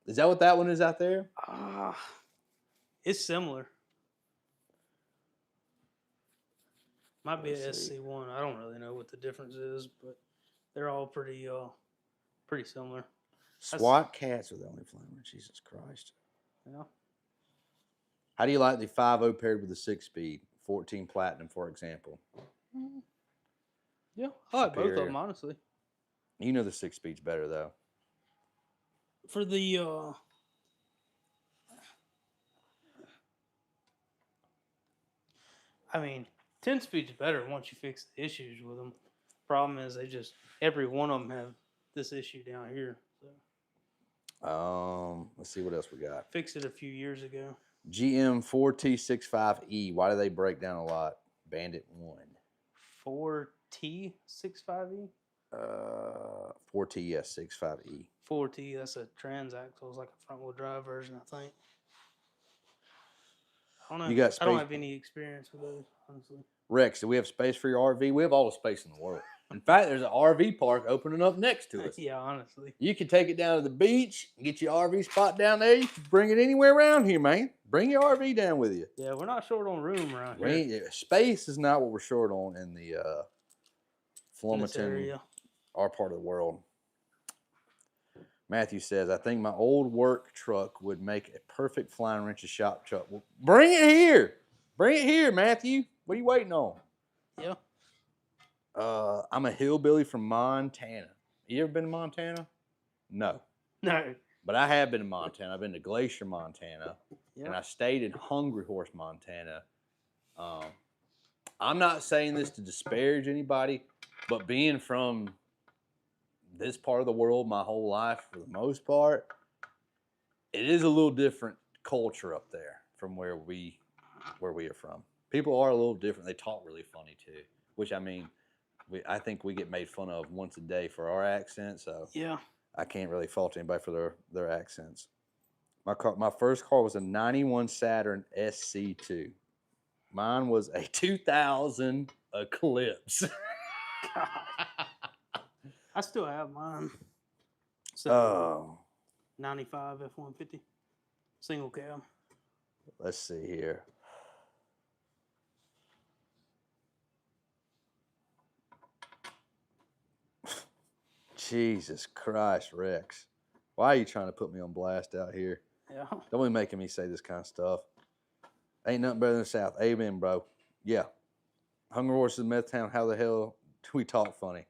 Is that what that one is out there? It's similar. Might be a Let's see. SC1. I don't really know what the difference is, but they're all pretty similar. SWAT cats are the only flamer. Jesus Christ. Yeah. How do you like the 5.0 paired with the 6-speed? 14 Platinum, for example. Yeah, I like both of Superior. them, honestly. You know the 6-speed's better, though. For the I mean, 10 speed's better once you fix the issues with them. Problem is, every one of them have this issue down here. So Let's see what else we got. fixed it a few years ago. GM 4T65E. Why do they break down a lot? Bandit 1. 4T65E? 4T, yes, 65E. 4T, that's a transaxle. It's like a front wheel drive version, I think. I don't know. You got I don't space- have any experience with those, honestly. Rex, do we have space for your RV? We have all the space in the world. In fact, there's an RV park opening up next to us. Yeah, honestly. You can take it down to the beach and get your RV spot down there. You can bring it anywhere around here, man. Bring your RV down with you. Yeah, we're not short on room around here. Space is not what we're short on in the In this Flomaton, area. our part of the world. Matthew says, I think my old work truck would make a perfect flying wrenches shop truck. Well, bring it here. Bring it here, Matthew. What are you waiting on? Yeah. I'm a hillbilly from Montana. You ever been to Montana? No. No. But I have been to Montana. I've been to Glacier, Montana. Yeah. And I stayed in Hungry Horse, Montana. I'm not saying this to disparage anybody, but being from this part of the world my whole life, for the most part, it is a little different culture up there from where we are from. People are a little different. They talk really funny too, which I mean, I think we get made fun of once a day for our accent, so Yeah. I can't really fault anybody for their accents. My first car was a 91 Saturn SC2. Mine was a 2000 Eclipse. I still have mine. So Oh, 95 F-150 single cab. let's see here. Jesus Christ, Rex. Why are you trying to put me on blast out here? Yeah. Don't be making me say this kind of stuff. Ain't nothing better than the South. Amen, bro. Yeah. Hunger Horses, Meth Town, how the hell do we talk funny?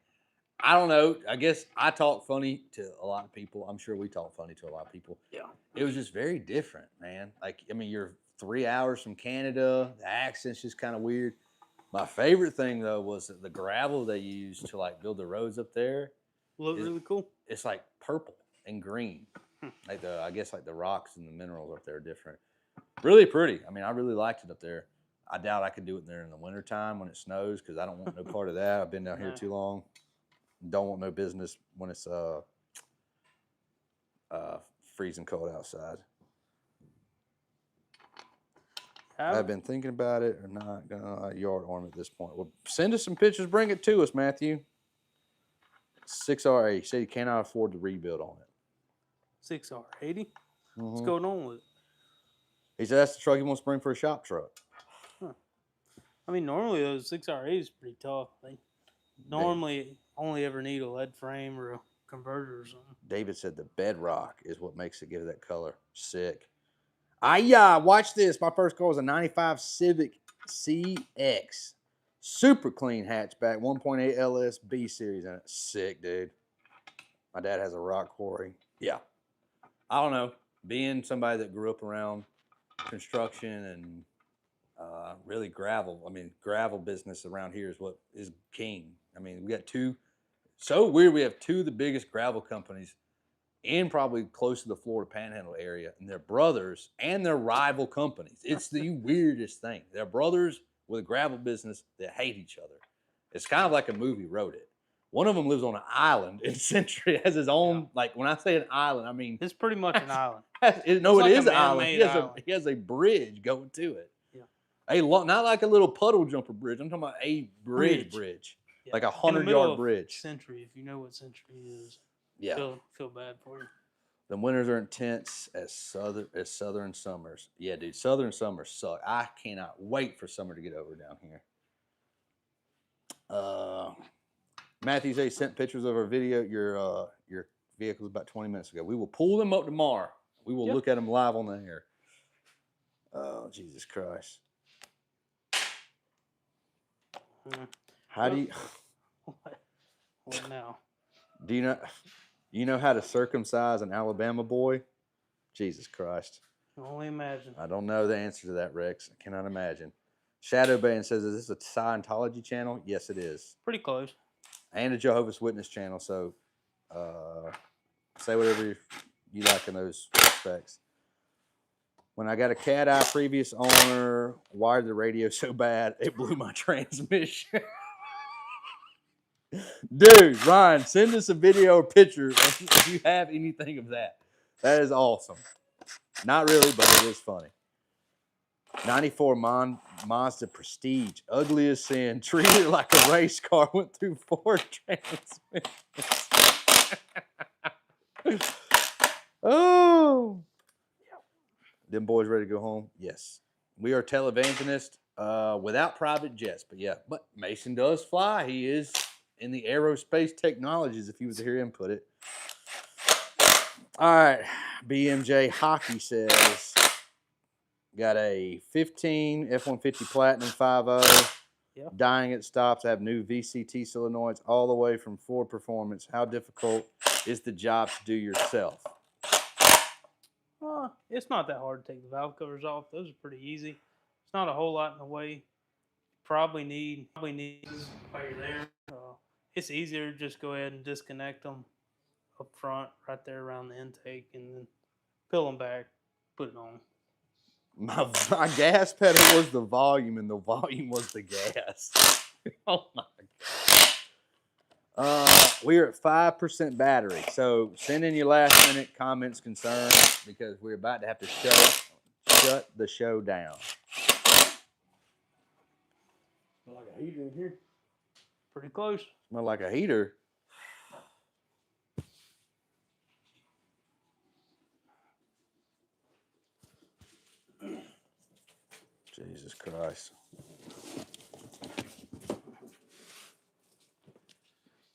I don't know. I guess I talk funny to a lot of people. I'm sure we talk funny to a lot of people. Yeah. It was just very different, man. Like, I mean, you're 3 hours from Canada. The accent's just kind of weird. My favorite thing, though, was that the gravel they used to, like, build the roads up there. Look really cool. It's like purple and green. Hmm. Like I guess like the rocks and the minerals up there are different. Really pretty. I mean, I really liked it up there. I doubt I could do it there in the wintertime when it snows because I don't want no part of that. I've been down here No. too long. Don't want no business when it's freezing cold outside. I've been thinking about it or not. Gonna yard arm at this point. Well, send us some pictures. Bring it to us, Matthew. 6RA. He said he cannot afford to rebuild on it. 6R80. What's Mhm. going on with it? He said that's the truck he wants to bring for a shop truck. I mean, normally those 6R8 is pretty tough. They normally only ever need a lead frame or a converter or something. David said the bedrock is what makes it give it that color. Sick. Watch this. My first car was a 95 Civic CX. Super clean hatchback, 1.8 LS B series in it. Sick, dude. My dad has a rock quarry. Yeah. I don't know. Being somebody that grew up around construction and really gravel. I mean, gravel business around here is what is king. I mean, we got two. So weird. We have two of the biggest gravel companies in probably close to the Florida Panhandle area, and they're brothers and they're rival companies. It's the weirdest thing. They're brothers with a gravel business that hate each other. It's kind of like a movie wrote it. One of them lives on an island in Century, has his own, like when I say an island, I mean It's pretty much an island. no, It's it like is a an island. man-made He has a bridge going to it. Yeah. Not like a little puddle jumper bridge. I'm talking about a bridge. Yeah. Like a In the middle 100-yard of bridge. Century, if you know what Century is. Yeah. Feel bad for you. The winters are intense as southern summers. Yeah, dude, southern summers suck. I cannot wait for summer to get over down here. Matthew says he sent pictures of our video, your vehicles about 20 minutes ago. We will pull them up tomorrow. We will look at them live on the air. Oh, Jesus Christ. How do you... What now? Do you know how to circumcise an Alabama boy? Jesus Christ. I can only imagine. I don't know the answer to that, Rex. I cannot imagine. Shadowband says, is this a Scientology channel? Yes, it is. Pretty close. And a Jehovah's Witness channel. So say whatever you like in those respects. When I got a Cat Eye previous owner, wired the radio so bad, it blew my transmission. Dude, Ryan, send us a video or picture if you have anything of that. That is awesome. Not really, but it is funny. 94 Mazda Prestige. Ugly as sin. Treated like a race car. Went through 4 transmissions. Oh. Them boys ready to go home? Yes. We are televangelists without private jets. But yeah, but Mason does fly. He is in the aerospace technologies, if you was to hear him put it. All right. BMJ Hockey says, got a 15 F-150 Platinum 5.0. Yep. Dying at stops. I have new VCT solenoids all the way from Ford Performance. How difficult is the job to do yourself? It's not that hard to take the valve covers off. Those are pretty easy. It's not a whole lot in the way. Probably need while you're there. It's easier to just go ahead and disconnect them up front, right there around the intake, and then peel them back, put it on. My gas pedal was the volume, and the volume was the gas. Oh my God. We're at 5% battery. So send in your last minute comments, concerns, because we're about to have to shut the show down. Like a heater in here. Pretty close. Smell like a heater. Jesus Christ.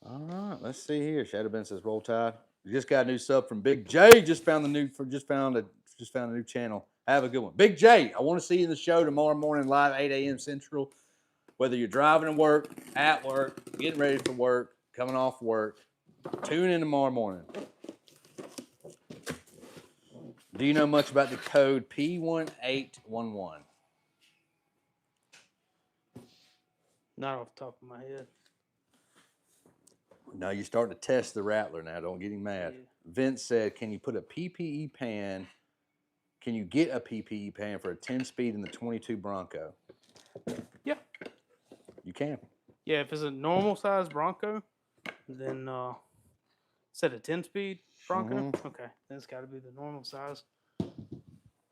All right, let's see here. Shadowben says roll tide. We just got a new sub from Big J. Just found a new channel. Have a good one. Big J, I want to see you in the show tomorrow morning live 8 a.m. Central. Whether you're driving to work, at work, getting ready for work, coming off work, tune in tomorrow morning. Do you know much about the code P1811? Not off the top of my head. No, you're starting to test the Rattler now. Don't get him mad. Yeah. Vince said, can you put a PPE pan? Can you get a PPE pan for a 10-speed in the 22 Bronco? Yeah. You can. Yeah, if it's a normal size Bronco, then set a 10-speed Bronco. Okay, then it's got to be the normal size.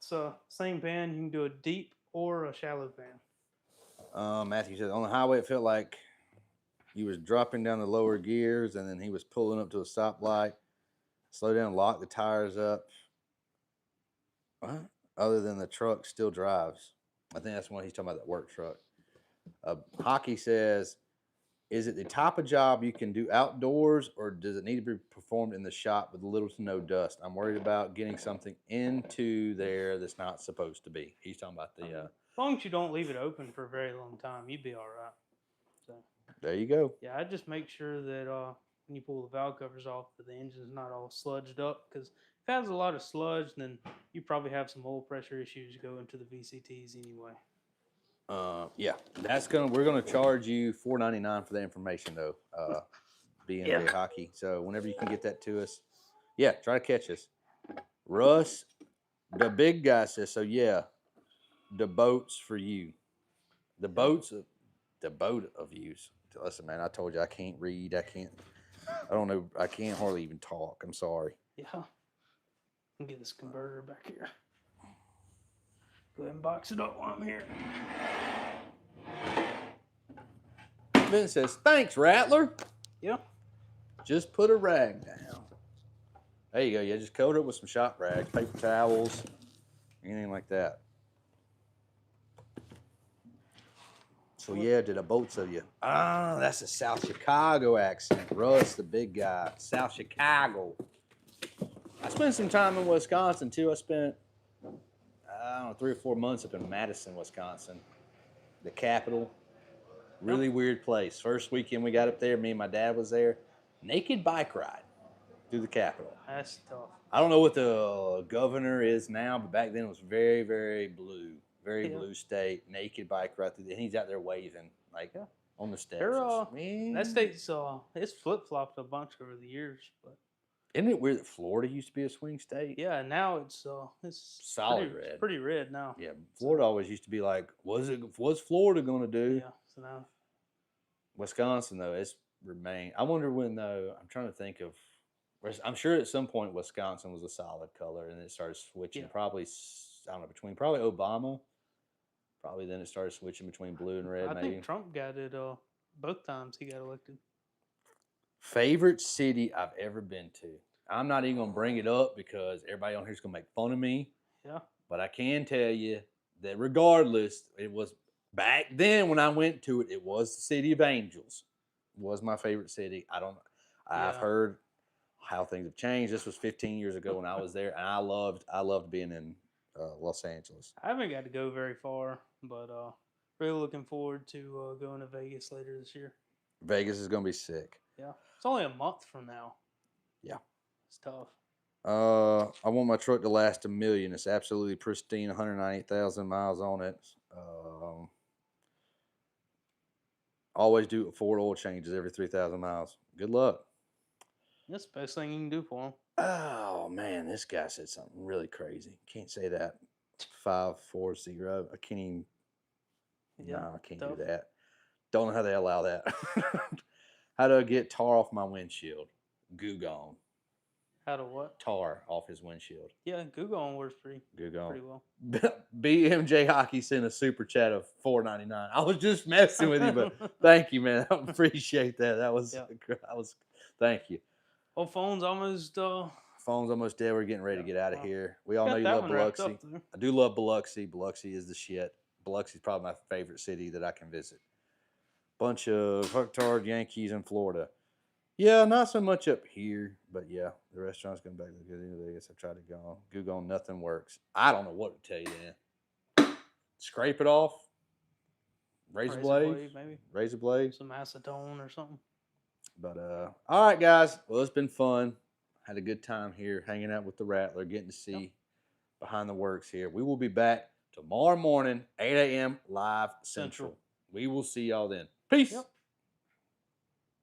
So same pan, you can do a deep or a shallow pan. Matthew said, on the highway, it felt like he was dropping down the lower gears, and then he was pulling up to a stoplight, slow down, lock the tires up. What? Other than the truck still drives. I think that's when he's talking about that work truck. Hockey says, is it the type of job you can do outdoors, or does it need to be performed in the shop with little to no dust? I'm worried about getting something into there that's not supposed to be. He's talking about the... As long as you don't leave it open for a very long time, you'd be all right. So, there you go. yeah, I just make sure that when you pull the valve covers off, that the engine's not all sludged up. Because if it has a lot of sludge, then you probably have some oil pressure issues going to the VCTs anyway. Yeah, we're gonna charge you $4.99 for the information though. BNJ Hockey. So whenever you can get that to us, yeah, try to catch us. Russ, the big guy says, so yeah, the boats for you. The boat of yous. Listen, man, I told you I can't read. I don't know. I can't hardly even talk. I'm sorry. Yeah. I'll get this converter back here. Go ahead and box it up while I'm here. Ben says, thanks, Rattler. Yeah. Just put a rag down. There you go. Yeah, just coat it with some shop rags, paper towels, anything like that. So yeah, did a boats of you. Ah, that's a South Chicago accent. Russ, the big guy. South Chicago. I spent some time in Wisconsin too. I spent, I don't know, 3 or 4 months up in Madison, Wisconsin. The capital. Really weird place. First weekend we got up there, me and my dad was there. Naked bike ride through the capital. That's tough. I don't know what the governor is now, but back then it was very, very blue. Very blue state. Naked bike ride through there. And he's out there waving, like, on the steps. That state's it's flip-flopped a bunch over the years. But isn't it weird that Florida used to be a swing state? yeah, now it's solid red. It's pretty red now. Yeah, Florida always used to be like, what's Florida going to do? Yeah, so now. Wisconsin, though, it's remained. I wonder when, though, I'm trying to think of, I'm sure at some point Wisconsin was a solid color and it started switching probably, I don't know, between probably Obama. Probably then it started switching between blue and red. I think Trump got it both times he got elected. Favorite city I've ever been to. I'm not even going to bring it up because everybody on here is going to make fun of me. Yeah. But I can tell you that regardless, it was back then when I went to it, it was the City of Angels. It was my favorite city. I've heard how things have changed. This was 15 years ago when I was there, and I loved being in Los Angeles. I haven't got to go very far, but really looking forward to going to Vegas later this year. Vegas is going to be sick. Yeah. It's only a month from now. Yeah. It's tough. I want my truck to last $1 million. It's absolutely pristine, 198,000 miles on it. Always do 4 oil changes every 3,000 miles. Good luck. That's the best thing you can do for him. Oh, man, this guy said something really crazy. Can't say that. 540. I can't even. Yeah, no, I can't do that. Don't know how they allow that. How to get tar off my windshield? Goo Gone. How to what? Tar off his windshield. Yeah, Google on works pretty Goo Gone. pretty well. BMJ Hockey sent a super chat of $4.99. I was just messing with you, but thank you, man. I appreciate that. That was, thank you. Oh, phone's almost Phone's almost dead. We're getting ready to get out of wow. here. We all got know you that love one wrapped Biloxi. up there. I do love Biloxi. Biloxi is the shit. Biloxi's probably my favorite city that I can visit. Bunch of hook-tard Yankees in Florida. Yeah, not so much up here, but yeah, the restaurant's going back to the good. I guess I tried to go on. Google, nothing works. I don't know what to tell you then. Scrape it off. Razor blade, maybe. Razor blade. Some acetone or something. But all right, guys. Well, it's been fun. Had a good time here, hanging out with the Rattler, getting to see behind the works here. We will be back tomorrow morning, 8 a.m. live Central. We will see y'all then. Peace.